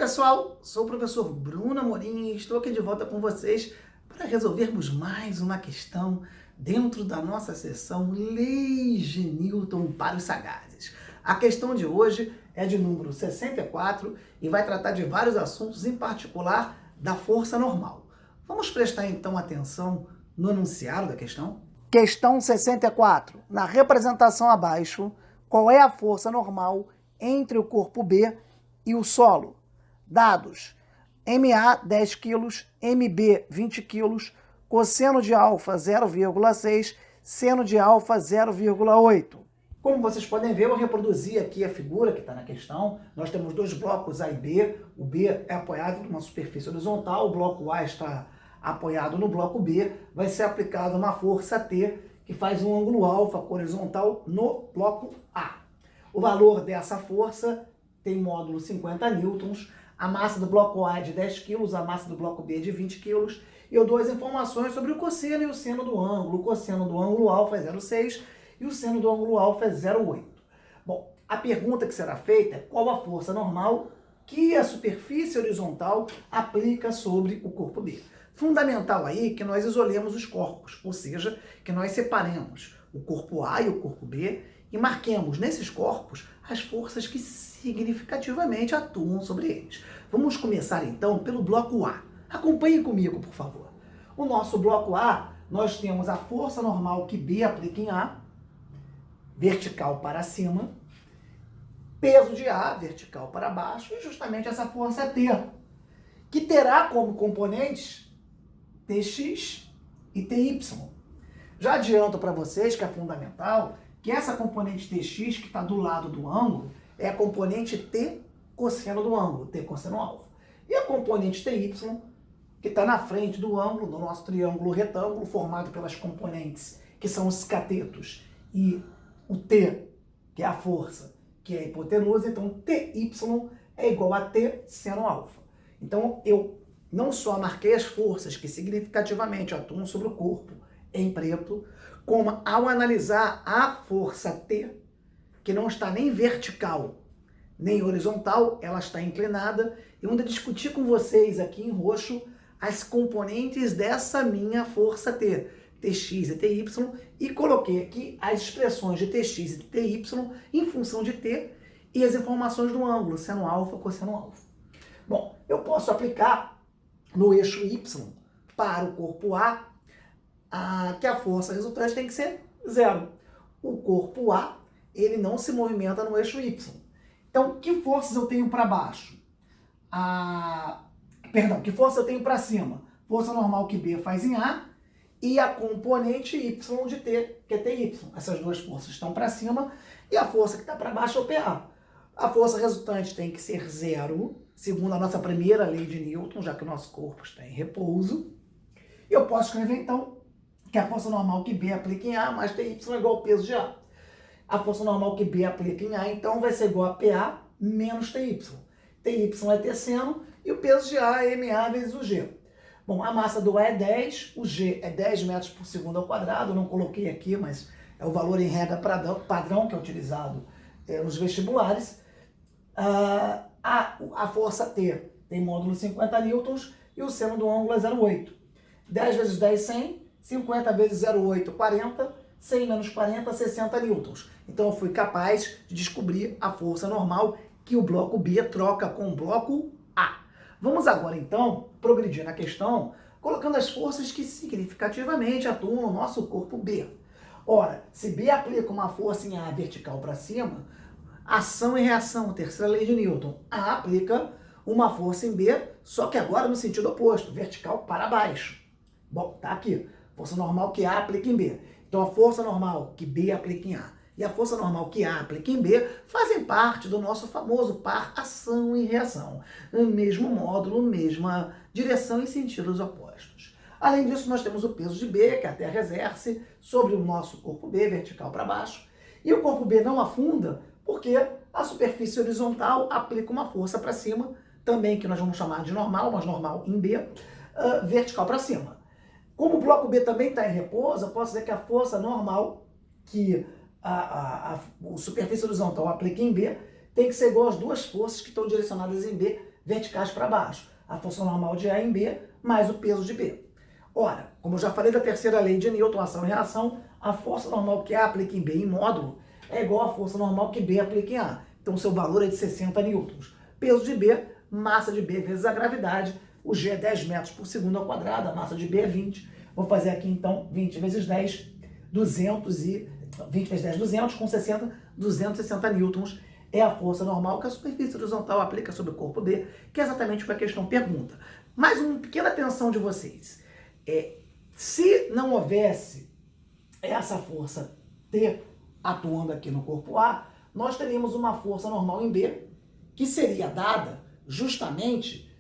pessoal, sou o professor Bruno Amorim e estou aqui de volta com vocês para resolvermos mais uma questão dentro da nossa sessão Leis de Newton para os Sagazes. A questão de hoje é de número 64 e vai tratar de vários assuntos, em particular da força normal. Vamos prestar então atenção no enunciado da questão? Questão 64. Na representação abaixo, qual é a força normal entre o corpo B e o solo? Dados: MA 10 kg, MB 20 kg, cosseno de alfa 0,6, seno de alfa 0,8. Como vocês podem ver, eu reproduzi aqui a figura que está na questão. Nós temos dois blocos A e B. O B é apoiado numa superfície horizontal, o bloco A está apoiado no bloco B. Vai ser aplicada uma força T, que faz um ângulo alfa horizontal no bloco A. O valor dessa força tem módulo 50 newtons. A massa do bloco A é de 10 kg, a massa do bloco B é de 20 kg. E eu dou as informações sobre o cosseno e o seno do ângulo. O cosseno do ângulo alfa é 0,6 e o seno do ângulo alfa é 0,8. Bom, a pergunta que será feita é qual a força normal que a superfície horizontal aplica sobre o corpo B. Fundamental aí que nós isolemos os corpos, ou seja, que nós separemos o corpo A e o corpo B e marquemos nesses corpos as forças que significativamente atuam sobre eles. Vamos começar então pelo bloco A. Acompanhem comigo, por favor. O nosso bloco A, nós temos a força normal que B aplica em A, vertical para cima, peso de A, vertical para baixo, e justamente essa força T, que terá como componentes Tx e Ty. Já adianto para vocês que é fundamental que essa componente Tx, que está do lado do ângulo, é a componente T cosseno do ângulo, T cosseno alfa. E a componente Ty, que está na frente do ângulo, do nosso triângulo retângulo, formado pelas componentes que são os catetos, e o T, que é a força, que é a hipotenusa, então Ty é igual a T seno alfa. Então eu não só marquei as forças que significativamente atuam sobre o corpo em preto, como ao analisar a força T, que não está nem vertical, nem horizontal, ela está inclinada, eu vou discutir com vocês aqui em roxo as componentes dessa minha força T, Tx e Ty, e coloquei aqui as expressões de Tx e Ty em função de T e as informações do ângulo, seno alfa, cosseno alfa. Bom, eu posso aplicar no eixo Y para o corpo A, que a força resultante tem que ser zero. O corpo A, ele não se movimenta no eixo Y. Então, que forças eu tenho para baixo? Que força eu tenho para cima? Força normal que B faz em A e a componente Y de T, que é Ty. Essas duas forças estão para cima e a força que está para baixo é o PA. A força resultante tem que ser zero, segundo a nossa primeira lei de Newton, já que o nosso corpo está em repouso. Eu posso escrever, então, que a força normal que B aplica em A mais Ty é igual ao peso de A. A força normal que B aplica em A, então, vai ser igual a PA menos Ty. Ty é T seno e o peso de A é MA vezes o G. Bom, a massa do A é 10, o G é 10 metros por segundo ao quadrado, eu não coloquei aqui, mas é o valor em regra padrão que é utilizado nos vestibulares. A força T tem módulo 50 newtons e o seno do ângulo é 0,8. 10 vezes 10, 100, 50 vezes 0,8, 40, 100 menos 40, 60 newtons. Então eu fui capaz de descobrir a força normal que o bloco B troca com o bloco A. Vamos agora então progredir na questão colocando as forças que significativamente atuam no nosso corpo B. Ora, se B aplica uma força em A vertical para cima, ação e reação, terceira lei de Newton. A aplica uma força em B, só que agora no sentido oposto, vertical para baixo. Bom, tá aqui. Força normal que A aplica em B. Então a força normal que B aplica em A e a força normal que A aplica em B fazem parte do nosso famoso par ação e reação. Mesmo módulo, mesma direção e sentidos opostos. Além disso, nós temos o peso de B, que a Terra exerce sobre o nosso corpo B, vertical para baixo. E o corpo B não afunda porque a superfície horizontal aplica uma força para cima, também que nós vamos chamar de normal, mas normal em B, vertical para cima. Como o bloco B também está em repouso, eu posso dizer que a força normal que a superfície horizontal aplica em B tem que ser igual às duas forças que estão direcionadas em B verticais para baixo. A força normal de A em B mais o peso de B. Ora, como eu já falei da terceira lei de Newton, ação e reação, a força normal que A aplica em B em módulo é igual à força normal que B aplica em A. Então, seu valor é de 60 newtons. Peso de B, massa de B vezes a gravidade. O G é 10 metros por segundo ao quadrado, a massa de B é 20. Vou fazer aqui, então, 20 vezes 10, 20 vezes 10, 200, com 60, 260 newtons é a força normal que a superfície horizontal aplica sobre o corpo B, que é exatamente o que a questão pergunta. Mais uma pequena atenção de vocês. Se não houvesse essa força T atuando aqui no corpo A, nós teríamos uma força normal em B, que seria dada justamente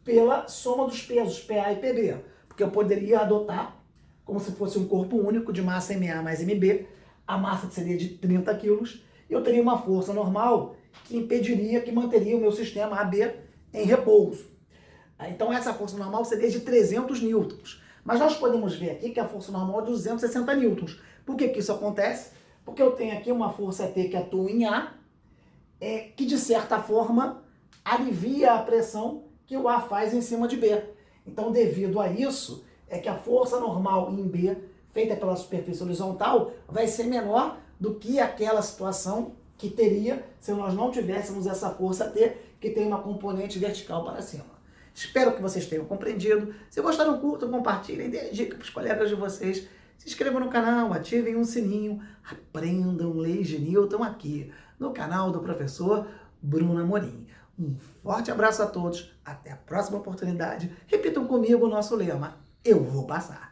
pela soma dos pesos PA e PB, porque eu poderia adotar como se fosse um corpo único de massa MA mais MB, a massa seria de 30 quilos, e eu teria uma força normal que impediria, que manteria o meu sistema AB em repouso. Então essa força normal seria de 300 newtons. Mas nós podemos ver aqui que a força normal é de 260 newtons. Por que isso acontece? Porque eu tenho aqui uma força T que atua em A, que de certa forma alivia a pressão que o A faz em cima de B. Então, devido a isso, é que a força normal em B, feita pela superfície horizontal, vai ser menor do que aquela situação que teria se nós não tivéssemos essa força T, que tem uma componente vertical para cima. Espero que vocês tenham compreendido. Se gostaram, curtam, compartilhem, deem dica para os colegas de vocês. Se inscrevam no canal, ativem o sininho, aprendam leis de Newton aqui no canal do professor Bruno Amorim. Um forte abraço a todos, até a próxima oportunidade. Repitam comigo o nosso lema: eu vou passar.